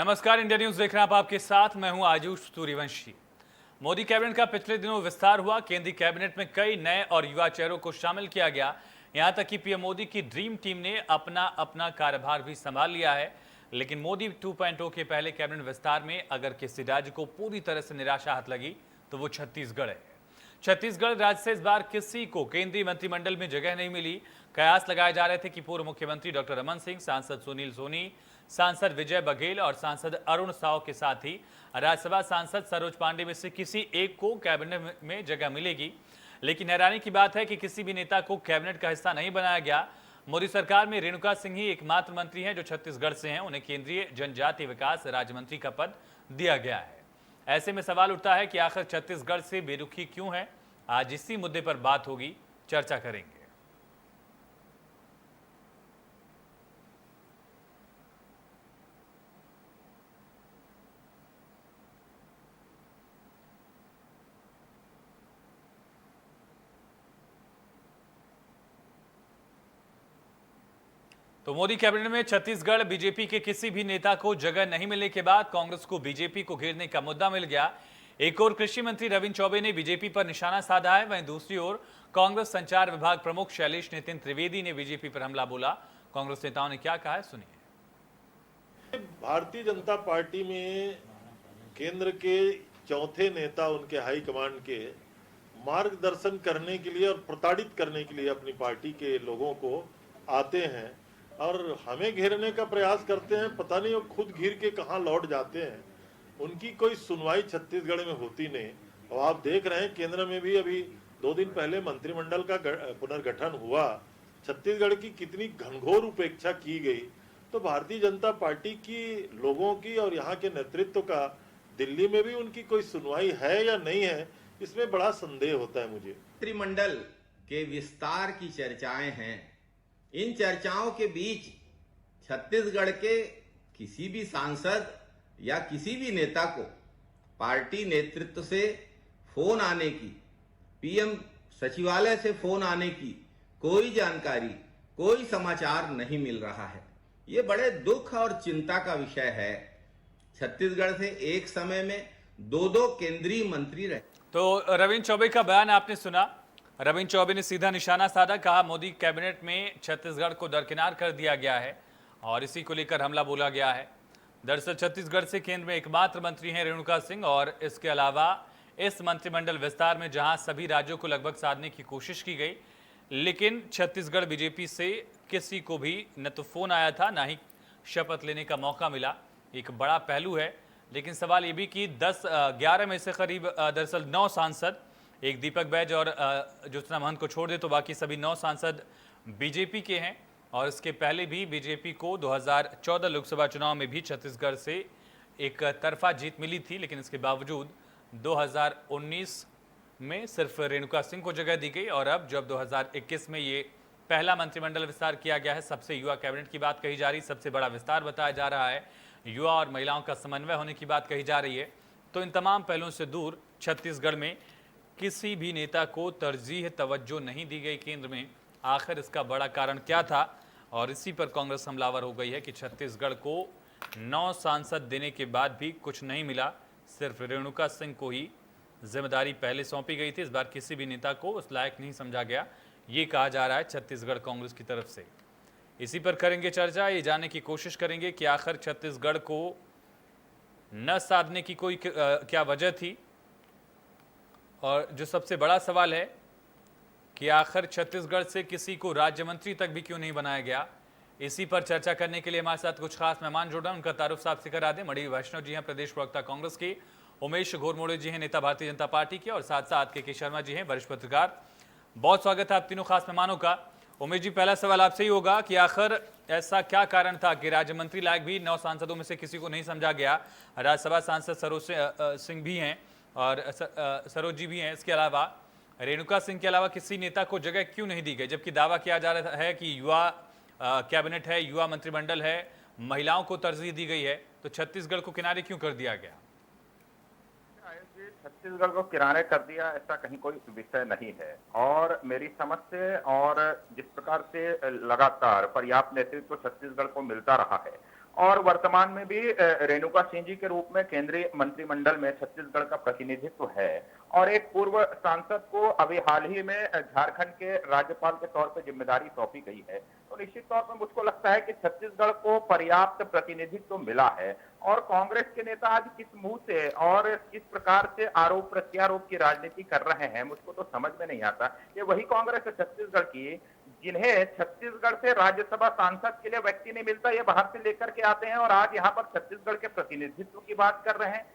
नमस्कार, India news देख रहे हैं आप। आपके साथ मैं हूं आयुष सूर्यवंशी। मोदी कैबिनेट का पिछले दिनों विस्तार हुआ। केंद्रीय कैबिनेट में कई नए और युवा चेहरों को शामिल किया गया। यहां तक कि पीएम मोदी की ड्रीम टीम ने अपना अपना कार्यभार भी संभाल लिया है। लेकिन मोदी 2.0 के पहले कैबिनेट विस्तार में अगर किसी राज्य को पूरी तरह से निराशा हाथ लगी तो वो छत्तीसगढ़ है। छत्तीसगढ़ राज्य से इस बार किसी को केंद्रीय मंत्रिमंडल में जगह नहीं मिली। कयास लगाए जा रहे थे कि पूर्व मुख्यमंत्री डॉक्टर रमन सिंह, सांसद सुनील सोनी, सांसद विजय बघेल और सांसद अरुण साव के साथ ही राज्यसभा सांसद सरोज पांडे में से किसी एक को कैबिनेट में जगह मिलेगी। लेकिन हैरानी की बात है कि किसी भी नेता को कैबिनेट का हिस्सा नहीं बनाया गया। मोदी सरकार में रेणुका सिंह ही एकमात्र मंत्री हैं जो छत्तीसगढ़ से हैं। उन्हें केंद्रीय जनजातीय विकास राज्य मंत्री का पद दिया गया है। ऐसे में सवाल उठता है कि आखिर छत्तीसगढ़ से बेरुखी क्यों है। आज इसी मुद्दे पर बात होगी, चर्चा करेंगे। तो मोदी कैबिनेट में छत्तीसगढ़ बीजेपी के किसी भी नेता को जगह नहीं मिलने के बाद कांग्रेस को बीजेपी को घेरने का मुद्दा मिल गया। एक ओर कृषि मंत्री रविंद्र चौबे ने बीजेपी पर निशाना साधा है, वहीं दूसरी ओर कांग्रेस संचार विभाग प्रमुख शैलेश नितिन त्रिवेदी ने बीजेपी पर हमला बोला। कांग्रेस नेताओं ने क्या कहा है, सुनिए। भारतीय जनता पार्टी में केंद्र के चौथे नेता उनके हाईकमांड के मार्गदर्शन करने के लिए और प्रताड़ित करने के लिए अपनी पार्टी के लोगों को आते हैं और हमें घेरने का प्रयास करते हैं। पता नहीं वो खुद घिर के कहां लौट जाते हैं। उनकी कोई सुनवाई छत्तीसगढ़ में होती नहीं। और आप देख रहे हैं केंद्र में भी अभी 2 दिन पहले मंत्रिमंडल का पुनर्गठन हुआ। छत्तीसगढ़ की कितनी घनघोर उपेक्षा की गई। तो भारतीय जनता पार्टी की लोगों की और यहाँ के नेतृत्व का दिल्ली में भी उनकी कोई सुनवाई है या नहीं है, इसमें बड़ा संदेह होता है मुझे। मंत्रिमंडल के विस्तार की चर्चाएं हैं। इन चर्चाओं के बीच छत्तीसगढ़ के किसी भी सांसद या किसी भी नेता को पार्टी नेतृत्व से फोन आने की, पीएम सचिवालय से फोन आने की कोई जानकारी, कोई समाचार नहीं मिल रहा है। ये बड़े दुख और चिंता का विषय है। छत्तीसगढ़ से एक समय में 2 केंद्रीय मंत्री रहे। तो रविंद्र चौबे का बयान आपने सुना। रविंद्र चौबे ने सीधा निशाना साधा, कहा मोदी कैबिनेट में छत्तीसगढ़ को दरकिनार कर दिया गया है और इसी को लेकर हमला बोला गया है। दरअसल छत्तीसगढ़ से केंद्र में एकमात्र मंत्री हैं रेणुका सिंह और इसके अलावा इस मंत्रिमंडल विस्तार में जहां सभी राज्यों को लगभग साधने की कोशिश की गई, लेकिन छत्तीसगढ़ बीजेपी से किसी को भी न तो फोन आया था, ना ही शपथ लेने का मौका मिला। एक बड़ा पहलू है। लेकिन सवाल ये भी कि 11 में से करीब दरअसल 9 सांसद, एक दीपक बैज और ज्योत्सना महंत को छोड़ दे तो बाकी सभी 9 सांसद बीजेपी के हैं। और इसके पहले भी बीजेपी को 2014 लोकसभा चुनाव में भी छत्तीसगढ़ से एक तरफा जीत मिली थी। लेकिन इसके बावजूद 2019 में सिर्फ रेणुका सिंह को जगह दी गई और अब जब 2021 में ये पहला मंत्रिमंडल विस्तार किया गया है, सबसे युवा कैबिनेट की बात कही जा रही, सबसे बड़ा विस्तार बताया जा रहा है, युवा और महिलाओं का समन्वय होने की बात कही जा रही है। तो इन तमाम पहलुओं से दूर छत्तीसगढ़ में किसी भी नेता को तरजीह तवज्जो नहीं दी गई केंद्र में। आखिर इसका बड़ा कारण क्या था? और इसी पर कांग्रेस हमलावर हो गई है कि छत्तीसगढ़ को 9 सांसद देने के बाद भी कुछ नहीं मिला। सिर्फ रेणुका सिंह को ही जिम्मेदारी पहले सौंपी गई थी। इस बार किसी भी नेता को उस लायक नहीं समझा गया, ये कहा जा रहा है छत्तीसगढ़ कांग्रेस की तरफ से। इसी पर करेंगे चर्चा, ये जानने की कोशिश करेंगे कि आखिर छत्तीसगढ़ को न साधने की कोई क्या वजह थी। और जो सबसे बड़ा सवाल है कि आखिर छत्तीसगढ़ से किसी को राज्य मंत्री तक भी क्यों नहीं बनाया गया। इसी पर चर्चा करने के लिए हमारे साथ कुछ खास मेहमान जुड़ रहे हैं। उनका तारुफ साहब से करा दें। मणि वैष्णव जी हैं, प्रदेश प्रवक्ता कांग्रेस के। उमेश घोरमोड़े जी हैं, नेता भारतीय जनता पार्टी के। और साथ साथ के शर्मा जी हैं, वरिष्ठ पत्रकार। बहुत स्वागत है आप तीनों खास मेहमानों का। उमेश जी, पहला सवाल आपसे ही होगा कि आखिर ऐसा क्या कारण था कि राज्य मंत्री लायक भी 9 सांसदों में से किसी को नहीं समझा गया। राज्यसभा सांसद सरोज सिंह भी हैं और सरोज जी भी हैं। इसके अलावा रेणुका सिंह के अलावा किसी नेता को जगह क्यों नहीं दी गई, जबकि दावा किया जा रहा है कि युवा कैबिनेट है, युवा मंत्रिमंडल है, महिलाओं को तरजीह दी गई है। तो छत्तीसगढ़ को किनारे क्यों कर दिया गया? छत्तीसगढ़ को किनारे कर दिया ऐसा कहीं कोई विषय नहीं है। और मेरी समझ से और जिस प्रकार से लगातार पर्याप्त नेतृत्व छत्तीसगढ़ को मिलता रहा है, और वर्तमान में भी रेणुका सिंह जी के रूप में केंद्रीय मंत्रिमंडल में छत्तीसगढ़ का प्रतिनिधित्व है और एक पूर्व सांसद को अभी हाल ही में झारखंड के राज्यपाल के तौर पर जिम्मेदारी सौंपी गई है। तो निश्चित तौर पर मुझको लगता है कि छत्तीसगढ़ को पर्याप्त प्रतिनिधित्व मिला है और कांग्रेस के नेता आज किस मुंह से और किस प्रकार से आरोप प्रत्यारोप की राजनीति कर रहे हैं मुझको तो समझ में नहीं आता। ये वही कांग्रेस है छत्तीसगढ़ की जिन्हें छत्तीसगढ़ से राज्यसभा सांसद के लिए व्यक्ति नहीं मिलता, ये बाहर से लेकर के आते हैं और आज यहाँ पर छत्तीसगढ़ के प्रतिनिधित्व की बात कर रहे हैं।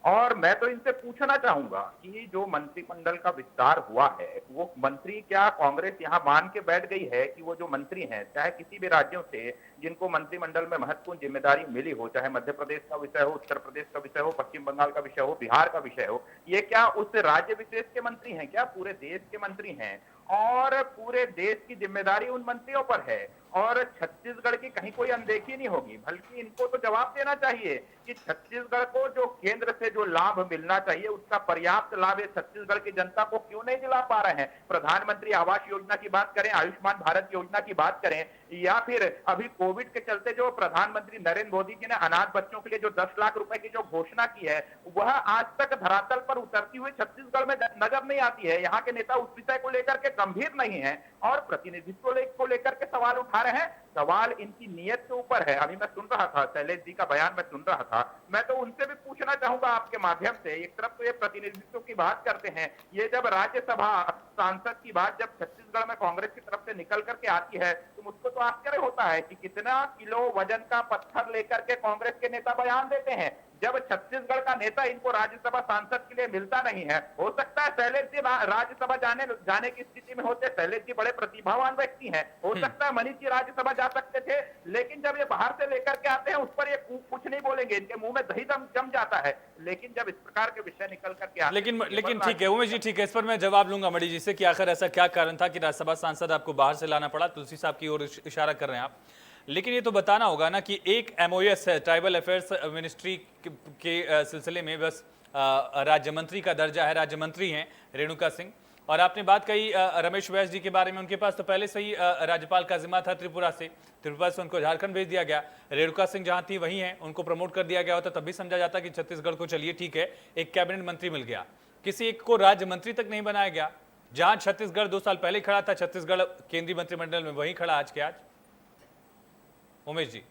और मैं तो इनसे पूछना चाहूंगा कि जो मंत्रिमंडल का विस्तार हुआ है वो मंत्री क्या कांग्रेस यहाँ मान के बैठ गई है कि वो जो मंत्री हैं चाहे किसी भी राज्यों से जिनको मंत्रिमंडल में महत्वपूर्ण जिम्मेदारी मिली हो, चाहे मध्य प्रदेश का विषय हो, उत्तर प्रदेश का विषय हो, पश्चिम बंगाल का विषय हो, बिहार का विषय हो, ये क्या उस राज्य विशेष के मंत्री हैं, क्या पूरे देश के मंत्री हैं और पूरे देश की जिम्मेदारी उन मंत्रियों पर है और छत्तीसगढ़ की कहीं कोई अनदेखी नहीं होगी। बल्कि इनको तो जवाब देना चाहिए कि छत्तीसगढ़ को जो केंद्र से जो लाभ मिलना चाहिए उसका पर्याप्त लाभ ये छत्तीसगढ़ की जनता को क्यों नहीं दिला पा रहे हैं। प्रधानमंत्री आवास योजना की बात करें, आयुष्मान भारत योजना की बात करें या फिर अभी कोविड के चलते जो प्रधानमंत्री नरेंद्र मोदी जी ने अनाथ बच्चों के लिए जो 10 लाख रुपए की जो घोषणा की है वह आज तक धरातल पर उतरती हुई छत्तीसगढ़ में नजर नहीं आती है। यहाँ के नेता उस विषय को लेकर के गंभीर नहीं है और प्रतिनिधित्व को लेकर के सवाल उठा रहे हैं। सवाल इनकी नीयत के ऊपर है। अभी मैं सुन रहा था शैलेश जी का बयान मैं सुन रहा था, मैं तो उनसे भी पूछना चाहूंगा आपके माध्यम से, एक तरफ तो ये प्रतिनिधित्व की बात करते हैं, ये जब राज्यसभा सांसद की बात जब छत्तीसगढ़ में कांग्रेस की तरफ से निकल करके आती है तो मुझको तो आश्चर्य होता है कि कितना किलो वजन का पत्थर लेकर के कांग्रेस के नेता बयान देते हैं जब छत्तीसगढ़ का नेता इनको राज्यसभा सांसद के लिए मिलता नहीं है। हो सकता है शैलेश जी राज्यसभा जाने की स्थिति में होते, शैलेश जी बड़े प्रतिभावान व्यक्ति हैं, हो सकता है मनीष जी राज्यसभा जा सकते थे, लेकिन जब ये बाहर से लेकर के आते हैं उस पर ये कुछ नहीं बोलेंगे, इनके मुंह में दही दम जम जाता है। लेकिन जब इस प्रकार के विषय निकल करके आते लेकिन ठीक है उमेश जी, ठीक है, इस पर मैं जवाब लूंगा मणि जी से कि आखिर ऐसा क्या कारण था कि राज्यसभा सांसद आपको बाहर से लाना पड़ा। तुलसी साहब की ओर इशारा कर रहे हैं आप, लेकिन ये तो बताना होगा ना कि एक MOS है ट्राइबल अफेयर्स मिनिस्ट्री के सिलसिले में, बस राज्य मंत्री का दर्जा है, राज्य मंत्री हैं रेणुका सिंह। और आपने बात कही रमेश बैस जी के बारे में, उनके पास तो पहले से ही राज्यपाल का जिम्मा था त्रिपुरा से उनको झारखंड भेज दिया गया। रेणुका सिंह जहां थी वहीं हैं, उनको प्रमोट कर दिया गया होता तब भी समझा जाता कि छत्तीसगढ़ को चलिए ठीक है एक कैबिनेट मंत्री मिल गया, किसी एक को राज्य मंत्री तक नहीं बनाया गया। जहां छत्तीसगढ़ 2 साल पहले खड़ा था, छत्तीसगढ़ केंद्रीय मंत्रिमंडल में वहीं खड़ा आज के आज। उमेश जी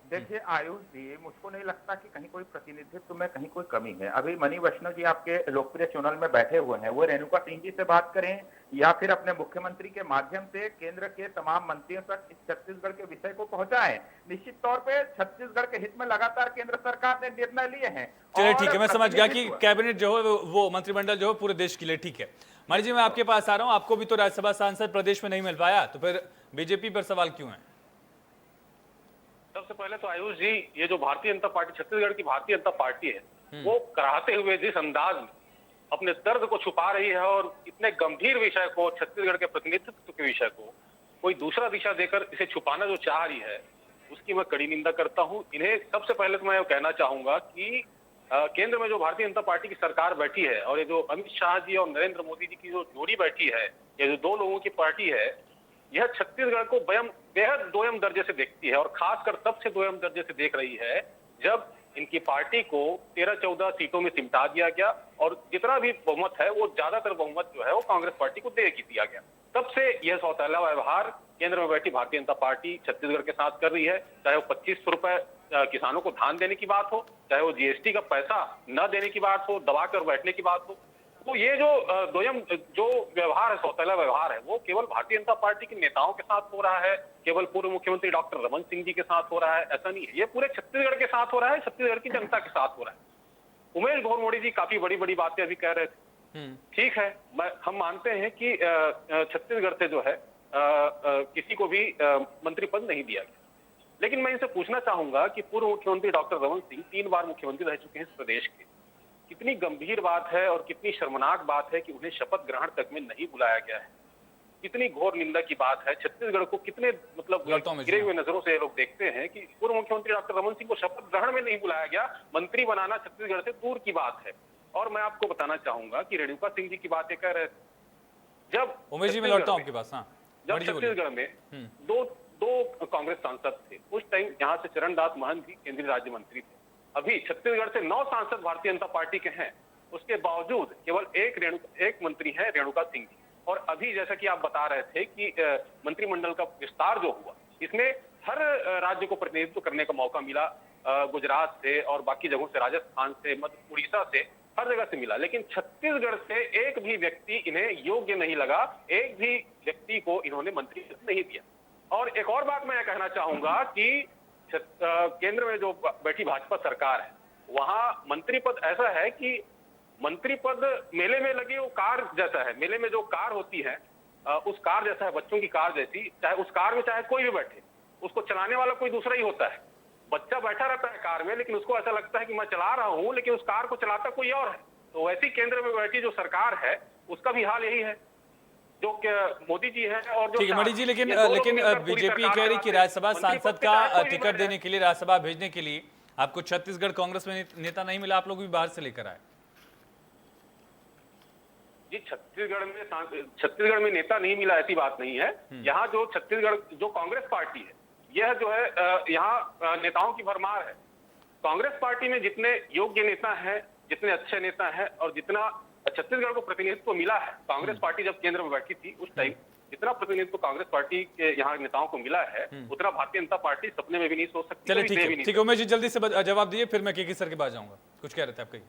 देखिए आयुष जी, मुझको नहीं लगता कि कहीं कोई प्रतिनिधित्व में कहीं कोई कमी है। अभी मणि वैष्णव जी आपके लोकप्रिय चैनल में बैठे हुए हैं, वो रेणुका सिंह जी से बात करें या फिर अपने मुख्यमंत्री के माध्यम से केंद्र के तमाम मंत्रियों तक इस छत्तीसगढ़ के विषय को पहुंचाएं। निश्चित तौर पे छत्तीसगढ़ के हित में लगातार केंद्र सरकार ने निर्णय लिए हैं। चलिए ठीक है, मैं समझ गया कि कैबिनेट जो है वो मंत्रिमंडल जो है पूरे देश के लिए ठीक है। मणि जी मैं आपके पास आ रहा हूँ, आपको भी तो राज्यसभा सांसद प्रदेश में नहीं मिल पाया, तो फिर बीजेपी पर सवाल क्यों है? सबसे पहले तो आयुष जी, ये जो भारतीय जनता पार्टी, छत्तीसगढ़ की भारतीय जनता पार्टी है, वो कराहते हुए जिस अंदाज में अपने दर्द को छुपा रही है और इतने गंभीर विषय को, छत्तीसगढ़ के प्रतिनिधित्व के विषय को कोई दूसरा दिशा देकर इसे छुपाना जो चाह रही है, उसकी मैं कड़ी निंदा करता हूं। इन्हें सबसे पहले तो मैं कहना चाहूंगा कि केंद्र में जो भारतीय जनता पार्टी की सरकार बैठी है और ये जो अमित शाह जी और नरेंद्र मोदी जी की जो जोड़ी बैठी है, ये जो 2 लोगों की पार्टी है, यह छत्तीसगढ़ को बेहद दोयम दर्जे से देखती है और खासकर तब से दोयम दर्जे से देख रही है जब इनकी पार्टी को 13-14 सीटों में सिमटा दिया गया और जितना भी बहुमत है वो ज्यादातर बहुमत जो है वो कांग्रेस पार्टी को दे दिया गया। तब से यह सौतेला व्यवहार केंद्र में बैठी भारतीय जनता पार्टी छत्तीसगढ़ के साथ कर रही है, चाहे वो 2500 रुपए किसानों को धान देने की बात हो, चाहे वो GST का पैसा न देने की बात हो, दबाकर बैठने की बात हो। तो ये जो दोयम जो व्यवहार है, सौतेला व्यवहार है, वो केवल भारतीय जनता पार्टी के नेताओं के साथ हो रहा है, केवल पूर्व मुख्यमंत्री डॉक्टर रमन सिंह जी के साथ हो रहा है, ऐसा नहीं है। ये पूरे छत्तीसगढ़ के साथ हो रहा है, छत्तीसगढ़ की जनता के साथ हो रहा है। उमेश घोरमोड़ी जी काफी बड़ी बड़ी बातें अभी कह रहे थे, ठीक है, हम मानते हैं कि छत्तीसगढ़ से जो है किसी को भी मंत्री पद नहीं दिया गया, लेकिन मैं इनसे पूछना चाहूंगा कि पूर्व मुख्यमंत्री डॉक्टर रमन सिंह 3 बार मुख्यमंत्री रह चुके हैं इस प्रदेश के। कितनी गंभीर बात है और कितनी शर्मनाक बात है कि उन्हें शपथ ग्रहण तक में नहीं बुलाया गया है। कितनी घोर निंदा की बात है। छत्तीसगढ़ को कितने मतलब गिरे हुए नजरों से लोग देखते हैं कि पूर्व मुख्यमंत्री डॉक्टर रमन सिंह को शपथ ग्रहण में नहीं बुलाया गया, मंत्री बनाना छत्तीसगढ़ से दूर की बात है। और मैं आपको बताना चाहूंगा कि रेणुका सिंह जी की बातें कह रहे थे, जब उमेश जी मैं लौटता हूं आपके पास। जब छत्तीसगढ़ में 2 कांग्रेस सांसद थे। उस टाइम यहाँ से चरणदास महंत जी केंद्रीय राज्य मंत्री थे। अभी छत्तीसगढ़ से 9 सांसद भारतीय जनता पार्टी के हैं, उसके बावजूद केवल एक मंत्री है रेणुका सिंह जी। और अभी जैसा कि आप बता रहे थे कि मंत्रिमंडल का विस्तार जो हुआ, इसमें हर राज्य को प्रतिनिधित्व करने का मौका मिला। गुजरात से और बाकी जगहों से, राजस्थान से, मध्य उड़ीसा से, हर जगह से मिला। लेकिन छत्तीसगढ़ से एक भी व्यक्ति इन्हें योग्य नहीं लगा, एक भी व्यक्ति को इन्होंने मंत्री पद नहीं दिया। और एक और बात मैं कहना चाहूंगा कि केंद्र में जो बैठी भाजपा सरकार है, वहां मंत्री पद ऐसा है कि मंत्री पद मेले में लगी वो कार जैसा है। मेले में जो कार होती है उस कार जैसा है, बच्चों की कार जैसी। चाहे उस कार में चाहे कोई भी बैठे, उसको चलाने वाला कोई दूसरा ही होता है। बच्चा बैठा रहता है कार में, लेकिन उसको ऐसा लगता है कि मैं चला रहा हूं, लेकिन उस कार को चलाता कोई और है। तो वैसी केंद्र में बैठी जो सरकार है, उसका भी हाल यही है जो मोदी जी है। और जो ठीक है मणि जी, लेकिन बीजेपी कह रही कि राज्यसभा सांसद का टिकट देने के लिए, राज्यसभा भेजने के लिए आपको छत्तीसगढ़ कांग्रेस में नेता नहीं मिला, आप लोग भी बाहर से लेकर आए। जी, छत्तीसगढ़ में नेता नहीं मिला ऐसी बात नहीं है। यहाँ जो छत्तीसगढ़ जो कांग्रेस पार्टी है, यह जो है यहाँ नेताओं की भरमार है। कांग्रेस पार्टी में जितने योग्य नेता हैं, जितने अच्छे नेता हैं, और जितना छत्तीसगढ़ को प्रतिनिधित्व मिला है, कांग्रेस पार्टी जब केंद्र में बैठी थी उस टाइम जितना प्रतिनिधित्व कांग्रेस पार्टी के यहाँ नेताओं को मिला है, उतना भारतीय जनता पार्टी सपने में भी नहीं सोच सकती। चलिए ठीक है उमेश जी, जल्दी से जवाब दिए, फिर मैं केके सर के पास जाऊंगा। कुछ कह रहे थे आप? कहीं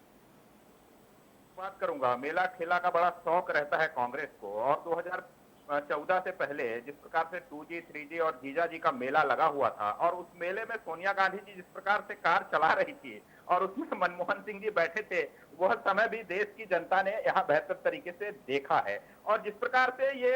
बात करूंगा, मेला खेला का बड़ा शौक रहता है कांग्रेस को। और 2014 से पहले जिस प्रकार से 2G 3G और जीजा जी का मेला लगा हुआ था, और उस मेले में सोनिया गांधी जी जिस प्रकार से कार चला रही थी और उसमें मनमोहन सिंह जी बैठे थे, वह समय भी देश की जनता ने यहाँ बेहतर तरीके से देखा है। और जिस प्रकार से ये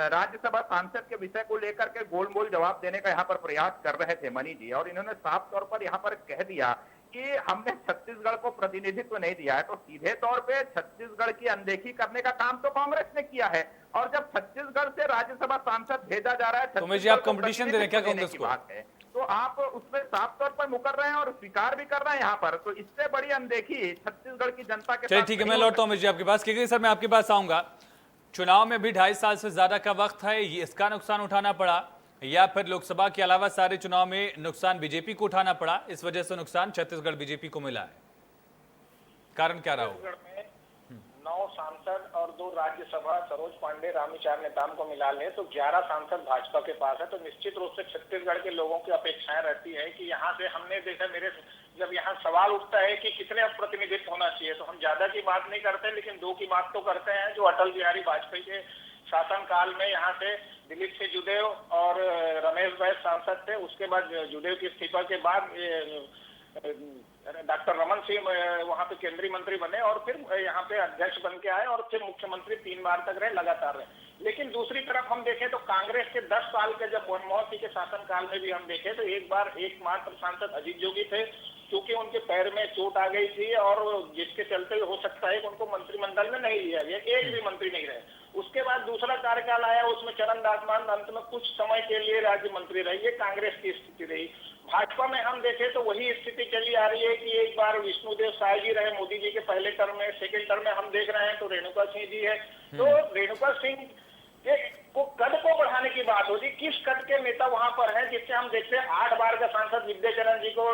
राज्यसभा सांसद के विषय को लेकर के गोल मोल जवाब देने का यहाँ पर प्रयास कर रहे थे मणि जी, और इन्होंने साफ तौर पर यहाँ पर कह दिया कि हमने छत्तीसगढ़ को प्रतिनिधित्व नहीं दिया है, तो सीधे तौर पे छत्तीसगढ़ की अनदेखी करने का काम तो कांग्रेस ने किया है। और जब छत्तीसगढ़ से राज्यसभा सांसद भेजा जा रहा है, तो जी आप कंपटीशन दे रहे हैं क्या कांग्रेस को? बात है तो आप उसमें साफ तौर पर मुकर रहे हैं और स्वीकार भी कर रहे हैं यहाँ पर। तो इससे बड़ी अनदेखी छत्तीसगढ़ की जनता के साथ। ठीक है, मैं लौटता हूँ जी आपके पास। क्योंकि सर मैं आपके पास आऊंगा, चुनाव में भी 2.5 साल से ज्यादा का वक्त है, ये इसका नुकसान उठाना पड़ा या फिर लोकसभा के अलावा सारे चुनाव में नुकसान बीजेपी को उठाना पड़ा, इस वजह से नुकसान छत्तीसगढ़ बीजेपी को मिला है? कारण क्या रहा होगा? 9 सांसद और 2 राज्यसभा सरोज पांडे, रामविचार नेताम को मिला ले तो 11 सांसद भाजपा के पास है। तो निश्चित रूप से छत्तीसगढ़ के लोगों की अपेक्षाएं रहती है कि यहाँ से हमने देखा, जब यहाँ सवाल उठता है कि कितने प्रतिनिधित्व होना चाहिए, तो हम ज्यादा की बात नहीं करते, लेकिन 2 की बात तो करते हैं। जो अटल बिहारी वाजपेयी के शासनकाल में यहाँ से दिलीप सिंह जुदेव और रमेश बैस सांसद थे, उसके बाद जुदेव के इस्तीफा के बाद डॉक्टर रमन सिंह वहां पे केंद्रीय मंत्री बने और फिर यहाँ पे अध्यक्ष बन के आए और फिर मुख्यमंत्री 3 बार तक रहे, लगातार रहे। लेकिन दूसरी तरफ हम देखें तो कांग्रेस के 10 साल के जब मनमोहन सिंह के शासनकाल में भी हम देखें तो एक बार एकमात्र सांसद अजीत जोगी थे, क्योंकि उनके पैर में चोट आ गई थी और जिसके चलते हो सकता है कि उनको मंत्रिमंडल में नहीं लिया गया, एक भी मंत्री नहीं रहे। उसके बाद दूसरा कार्यकाल आया, उसमें चरणदास महंत अंत में कुछ समय के लिए राज्य मंत्री रही। ये कांग्रेस की स्थिति रही। भाजपा में हम देखें तो वही स्थिति चली आ रही है कि एक बार विष्णुदेव साय जी रहे मोदी जी के पहले टर्म में, सेकेंड टर्म में हम देख रहे हैं तो रेणुका सिंह जी है। तो रेणुका सिंह को कद को बढ़ाने की बात होती, किस कद के नेता वहां पर हैं जिससे हम देखते हैं 8 बार का सांसद विद्याचरण जी को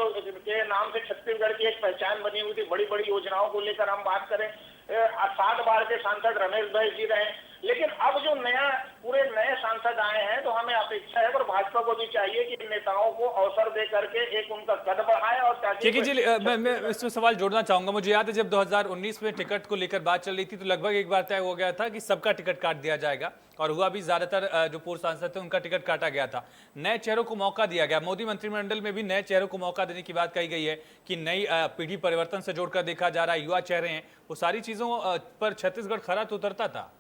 के नाम से छत्तीसगढ़ की एक पहचान बनी हुई थी। बड़ी बड़ी योजनाओं को लेकर हम बात करें, 7 बार के सांसद रमेश बैस जी रहे। लेकिन अब जो पूरे नए सांसद आए हैं तो हमें अपेक्षा है और भाजपा को भी चाहिए कि नेताओं को अवसर दे करके एक उनका कद बढ़ाए। और ठीक है जी, मैं इसमें सवाल जोड़ना चाहूंगा। मुझे याद है जब 2019 में टिकट को लेकर बात चल रही थी तो लगभग एक बार तय हो गया था कि सबका टिकट काट दिया जाएगा, और हुआ भी। ज्यादातर जो पूर्व सांसद थे उनका टिकट काटा गया था, नए चेहरों को मौका दिया गया। मोदी मंत्रिमंडल में भी नए चेहरों को मौका देने की बात कही गई है कि नई पीढ़ी परिवर्तन से जोड़कर देखा जा रहा है, युवा चेहरे हैं, वो सारी चीजों पर छत्तीसगढ़ खरा तो उतरता था।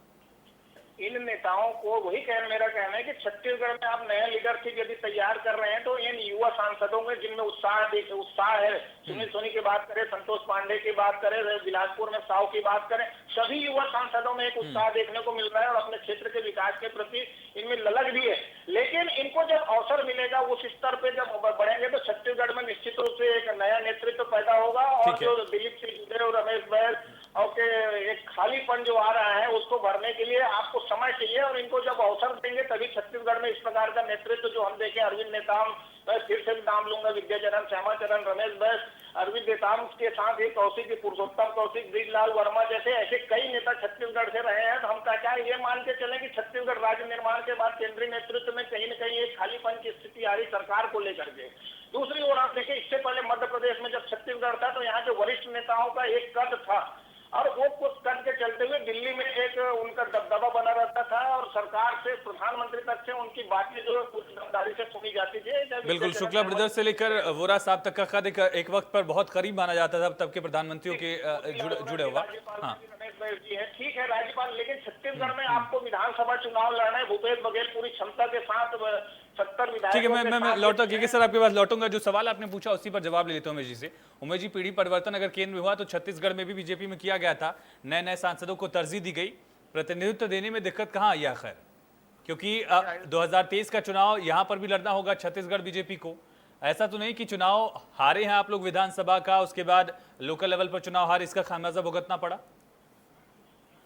इन नेताओं को वही मेरा कहना है कि छत्तीसगढ़ में आप नया लीडरशिप यदि तैयार कर रहे हैं तो इन युवा सांसदों में जिनमें उत्साह है, सुनील सोनी की बात करें, संतोष पांडे की बात करें, बिलासपुर में साव की बात करें, सभी युवा सांसदों में एक उत्साह देखने को मिल रहा है और अपने क्षेत्र के विकास के प्रति इनमें ललक भी है। लेकिन इनको जब अवसर मिलेगा उस स्तर पे जब बढ़ेंगे तो छत्तीसगढ़ में निश्चित रूप से एक नया नेतृत्व पैदा होगा। और जो दिलीप सिंह जुदेव, रमेश बैस और एक खालीपन जो आ रहा है उसको भरने के लिए आपको समय चाहिए, और इनको जब अवसर देंगे तभी छत्तीसगढ़ में इस प्रकार का नेतृत्व जो हम देखें, अरविंद नेताम, मैं फिर से भी नाम लूंगा, विद्याचरण, श्यामाचरण, रमेश बैस, अरविंद नेताम के साथ ही कौशिक, पुरुषोत्तम कौशिक, ब्रिजलाल वर्मा जैसे ऐसे कई नेता छत्तीसगढ़ से रहे हैं। तो हम क्या ये मान के चले कि छत्तीसगढ़ राज्य निर्माण के बाद केंद्रीय नेतृत्व में कहीं न कहीं एक खालीपन की स्थिति आ रही सरकार को लेकर के। दूसरी ओर आप देखिए, इससे पहले मध्य प्रदेश में जब छत्तीसगढ़ था तो यहाँ के वरिष्ठ नेताओं का एक कद था और वो कुछ कद के चलते हुए दिल्ली में एक उनका दबदबा बना रहता था और सरकार से प्रधानमंत्री तक से उनकी बातें जो कुछ दमदारी से सुनी जाती थी। बिल्कुल, शुक्ला ब्रदर्स से लेकर वोरा साहब तक का कद एक वक्त पर बहुत करीब माना जाता था तब के प्रधानमंत्रियों के जुड़े हुआ। हाँ, रमेश बैस जी है, ठीक है राज्यपाल, लेकिन छत्तीसगढ़ में आपको विधानसभा चुनाव लड़ना है। भूपेश बघेल पूरी क्षमता के साथ 70 विधायक। ठीक है, मैं लौटा के सर आपके पास लौटूंगा। जो सवाल आपने पूछा उसी पर जवाब ले लेता हूं उमेश जी से। उमेश जी, पीढ़ी परिवर्तन अगर केंद्र में हुआ तो छत्तीसगढ़ में भी बीजेपी में किया गया था, नए सांसदों को तरजीह दी गई, प्रतिनिधित्व देने में दिक्कत कहाँ आई आखिर? क्योंकि 2023 का चुनाव यहाँ पर भी लड़ना होगा छत्तीसगढ़ बीजेपी को। ऐसा तो नहीं कि चुनाव हारे हैं आप लोग विधानसभा का, उसके बाद लोकल लेवल पर चुनाव हार, इसका खामियाजा भुगतना पड़ा?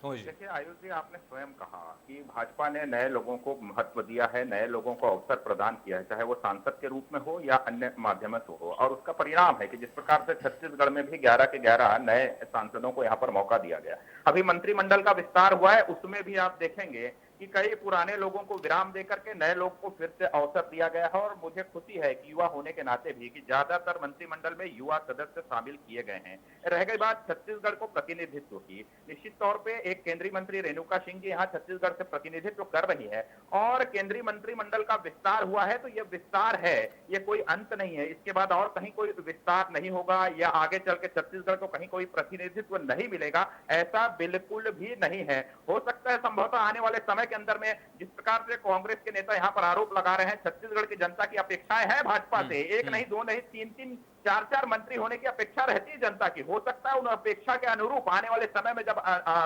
देखिए आयुष जी, आपने स्वयं कहा कि भाजपा ने नए लोगों को महत्व दिया है, नए लोगों को अवसर प्रदान किया है, चाहे वो सांसद के रूप में हो या अन्य माध्यमों से हो, और उसका परिणाम है कि जिस प्रकार से छत्तीसगढ़ में भी 11 के 11 नए सांसदों को यहाँ पर मौका दिया गया। अभी मंत्रिमंडल का विस्तार हुआ है, उसमें भी आप देखेंगे कि कई पुराने लोगों को विराम देकर के नए लोगों को फिर से अवसर दिया गया है। और मुझे खुशी है कि युवा होने के नाते भी कि ज्यादातर मंत्रिमंडल में युवा सदस्य शामिल किए गए हैं। रह गई बात छत्तीसगढ़ को प्रतिनिधित्व की, निश्चित तौर पे एक केंद्रीय मंत्री रेणुका सिंह जी यहाँ छत्तीसगढ़ से प्रतिनिधित्व कर रही है और केंद्रीय मंत्रिमंडल का विस्तार हुआ है, तो ये विस्तार है, ये कोई अंत नहीं है। इसके बाद और कहीं कोई विस्तार नहीं होगा या आगे चल के छत्तीसगढ़ को कहीं कोई प्रतिनिधित्व नहीं मिलेगा, ऐसा बिल्कुल भी नहीं है। हो सकता है संभवतः आने वाले समय के अंदर में जिस प्रकार से कांग्रेस के नेता यहाँ पर आरोप लगा रहे हैं, छत्तीसगढ़ की जनता की अपेक्षाएं हैं भाजपा से, एक नहीं, दो नहीं, तीन, चार मंत्री होने की अपेक्षा रहती है जनता की। हो सकता है उन अपेक्षा के अनुरूप आने वाले समय में जब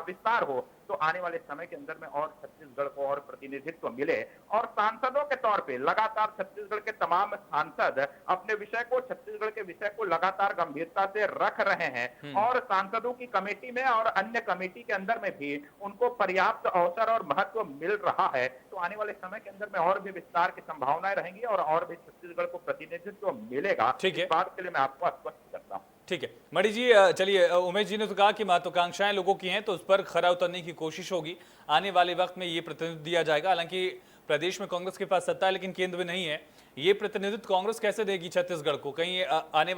विस्तार हो तो आने वाले समय के अंदर में और छत्तीसगढ़ को और प्रतिनिधित्व मिले। और सांसदों के तौर पे लगातार छत्तीसगढ़ के तमाम सांसद अपने विषय को, छत्तीसगढ़ के विषय को लगातार गंभीरता से रख रहे हैं और सांसदों की कमेटी में और अन्य कमेटी के अंदर में भी उनको पर्याप्त अवसर और महत्व मिल रहा है। तो आने वाले समय के अंदर में और भी विस्तार की संभावनाएं रहेंगी और भी छत्तीसगढ़ को प्रतिनिधित्व मिलेगा। ठीक है, इस बात के लिए मैं आपको आश्वस्त करता हूँ। ठीक है मणि जी, चलिए, उमेश जी ने तो कहा कि महत्वाकांक्षाएं लोगों की हैं तो उस पर खरा उतरने की कोशिश होगी, आने वाले वक्त में ये प्रतिनिधित्व दिया जाएगा। हालांकि प्रदेश में कांग्रेस के पास सत्ता है लेकिन केंद्र में नहीं है, ये प्रतिनिधित्व कांग्रेस कैसे देगी छत्तीसगढ़ को? कहीं आने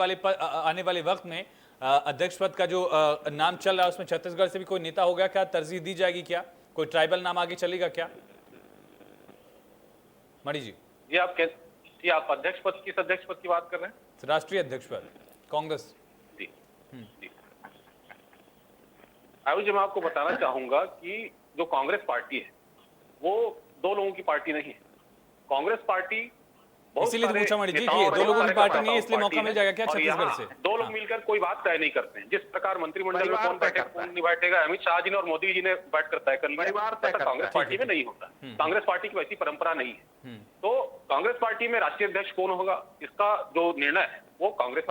वाले वक्त में अध्यक्ष पद का जो नाम चल रहा है उसमें छत्तीसगढ़ से भी कोई नेता होगा क्या? तरजीह दी जाएगी क्या? कोई ट्राइबल नाम आगे चलेगा क्या? मणि जी, ये आप अध्यक्ष पद, किस अध्यक्ष पद की बात कर रहे हैं? राष्ट्रीय अध्यक्ष पद कांग्रेस। आयुष जी, मैं आपको बताना चाहूंगा कि जो कांग्रेस पार्टी है वो दो लोगों की पार्टी नहीं है। कांग्रेस पार्टी इसीलिए तो पूछा मणि जी कि दो लोगों की पार्टी नहीं है, इसलिए मौका मिल जाएगा क्या छत्तीसगढ़ से? दो लोग मिलकर कोई बात तय नहीं करते हैं। जिस प्रकार मंत्रिमंडल में कौन बैठेगा कौन नहीं बैठेगा, अमित शाह जी ने और मोदी जी ने बैठकर तय कर लिया, कांग्रेस पार्टी में नहीं होता। कांग्रेस पार्टी की वैसी परंपरा नहीं है। तो कांग्रेस पार्टी में राष्ट्रीय अध्यक्ष कौन होगा, इसका जो निर्णय है वो कांग्रेस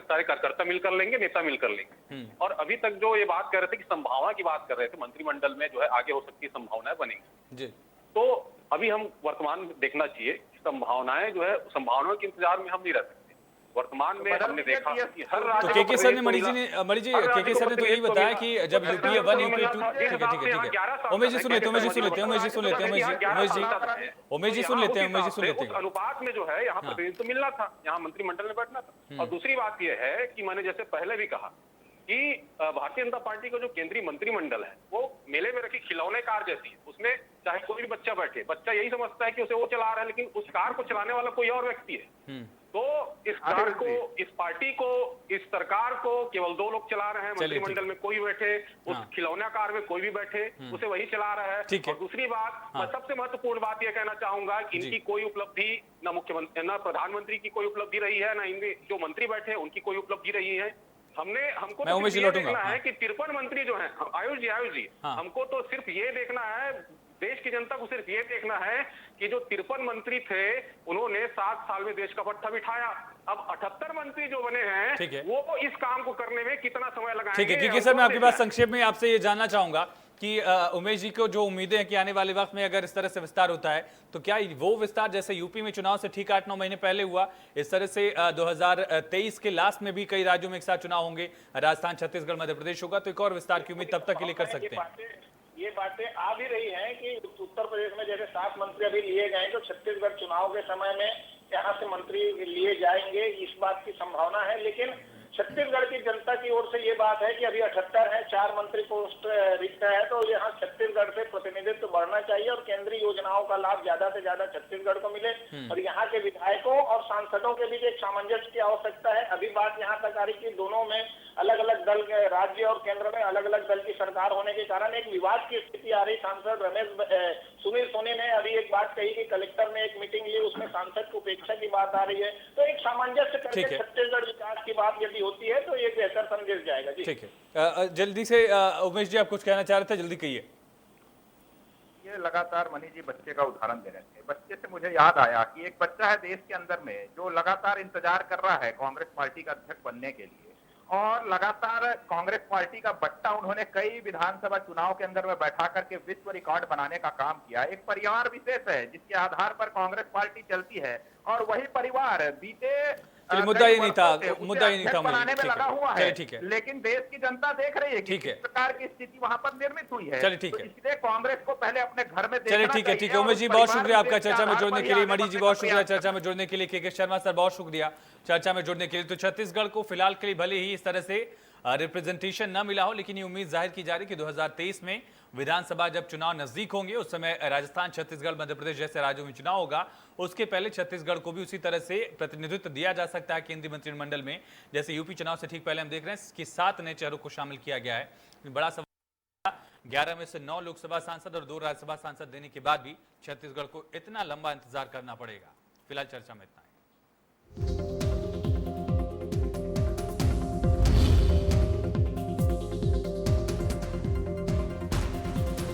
सारे कार्यकर्ता मिलकर लेंगे, नेता मिलकर लेंगे। और अभी तक जो ये बात कर रहे थे कि संभावना की बात कर रहे थे, मंत्रिमंडल में जो है आगे हो सकती है, संभावनाएं बनेंगी, तो अभी हम वर्तमान में देखना चाहिए संभावनाएं जो है, संभावनाओं के इंतजार में हम नहीं रह सकते। वर्तमान में हमने देखा कि हर राज्य तो केके सर ने केके सर ने तो यही बताया कि जब यूपी 1 यूपी 2, ठीक है उमेश जी सुन लेते हैं। अनुपात में जो है यहाँ प्रतिनिधित्व मिलना था, यहाँ मंत्रिमंडल में बैठना था। और दूसरी बात यह है कि मैंने जैसे पहले भी कहा कि भारतीय जनता पार्टी का जो केंद्रीय मंत्रिमंडल है वो मेले में रखी खिलौने कार जैसी है। उसमें चाहे कोई भी बच्चा बैठे, बच्चा यही समझता है कि उसे वो चला रहा है, लेकिन उस कार को चलाने वाला कोई और व्यक्ति है। तो इस कार को, इस पार्टी को, इस सरकार को केवल दो लोग चला रहे हैं। मंत्रिमंडल में कोई बैठे, उस खिलौना कार में कोई भी बैठे, उसे वही चला रहा है। और दूसरी बात, मैं सबसे महत्वपूर्ण बात यह कहना चाहूंगा कि इनकी कोई उपलब्धि न मुख्यमंत्री, न प्रधानमंत्री की कोई उपलब्धि रही है, न इनके जो मंत्री बैठे उनकी कोई उपलब्धि रही है। हमको तो सिर्फ ये देखना है कि 53 मंत्री जो हैं, आयुष जी, हमको तो सिर्फ ये देखना है, देश की जनता को सिर्फ ये देखना है कि जो 53 मंत्री थे उन्होंने 7 साल में देश का पट्टा बिठाया। अब 78 मंत्री जो बने हैं वो इस काम को करने में कितना समय लगाएंगे? ठीक है सर, मैं आपकी बात संक्षेप में आपसे ये जानना चाहूंगा कि उमेश जी को जो उम्मीदें हैं कि आने वाले वक्त में अगर इस तरह से विस्तार होता है तो क्या वो विस्तार जैसे यूपी में चुनाव से ठीक 8-9 महीने पहले हुआ, इस तरह से 2023 के लास्ट में भी कई राज्यों में एक साथ चुनाव होंगे, राजस्थान, छत्तीसगढ़, मध्य प्रदेश होगा, तो एक और विस्तार की उम्मीद तब तक के लिए कर सकते हैं? ये बातें आ भी रही हैं कि उत्तर प्रदेश में जैसे 7 मंत्री अभी लिए गए तो छत्तीसगढ़ चुनाव के समय में यहाँ से मंत्री लिए जाएंगे, इस बात की संभावना है। लेकिन छत्तीसगढ़ की जनता की ओर से ये बात है कि अभी 78 है, 4 मंत्री पोस्ट रिक्त है, तो यहाँ छत्तीसगढ़ से प्रतिनिधित्व बढ़ना चाहिए और केंद्रीय योजनाओं का लाभ ज्यादा से ज्यादा छत्तीसगढ़ को मिले और यहाँ के विधायकों और सांसदों के बीच एक सामंजस्य की आवश्यकता है। अभी बात यहाँ तक आ रही कि दोनों में अलग अलग दल, राज्य और केंद्र में अलग अलग दल की सरकार होने के कारण एक विवाद की स्थिति आ रही। सांसद सुनील सोनी ने अभी एक बात कही कि कलेक्टर ने एक मीटिंग ली, उसमें सांसद को उपेक्षा की बात आ रही है, तो एक सामंजस्य करके छत्तीसगढ़ विकास की बात यदि होती है तो ये बेहतर संदेश जाएगा। जी ठीक है, जल्दी से उमेश जी आप कुछ कहना चाह रहे थे, जल्दी कहिए। ये लगातार मनी जी बच्चे का उदाहरण दे रहे थे, बच्चे से मुझे याद आया कि एक बच्चा है देश के अंदर में जो लगातार इंतजार कर रहा है कांग्रेस पार्टी का अध्यक्ष बनने के लिए, और लगातार कांग्रेस पार्टी का बट्टा उन्होंने कई विधानसभा चुनाव के अंदर में बैठा करके विश्व रिकॉर्ड बनाने का काम किया। एक परिवार विशेष है जिसके आधार पर कांग्रेस पार्टी चलती है और वही परिवार बीते मुद्दा ही नहीं था बनाने में लगा हुआ है। ठीक है, लेकिन देश की जनता देख रही है कि किस प्रकार की स्थिति वहां पर निर्मित हुई है। ठीक है, इसलिए कांग्रेस को पहले अपने घर में चलिए ठीक है उमेश जी बहुत शुक्रिया आपका चर्चा में जुड़ने के लिए, मणि जी बहुत शुक्रिया चर्चा में जुड़ने के लिए, के शर्मा सर बहुत शुक्रिया चर्चा में जुड़ने के लिए। तो छत्तीसगढ़ को फिलहाल के लिए भले ही इस तरह से रिप्रेजेंटेशन न मिला हो, लेकिन ये उम्मीद जाहिर की जा रही कि 2023 में विधानसभा जब चुनाव नजदीक होंगे उस समय राजस्थान, छत्तीसगढ़, मध्य प्रदेश जैसे राज्यों में चुनाव होगा, उसके पहले छत्तीसगढ़ को भी उसी तरह से प्रतिनिधित्व दिया जा सकता है केंद्रीय मंत्रिमंडल में। जैसे यूपी चुनाव से ठीक पहले हम देख रहे हैं कि 7 नए चेहरों को शामिल किया गया है। बड़ा सवाल 11 में से 9 लोकसभा सांसद और 2 राज्यसभा सांसद देने के बाद भी छत्तीसगढ़ को इतना लंबा इंतजार करना पड़ेगा। फिलहाल चर्चा में इतना है।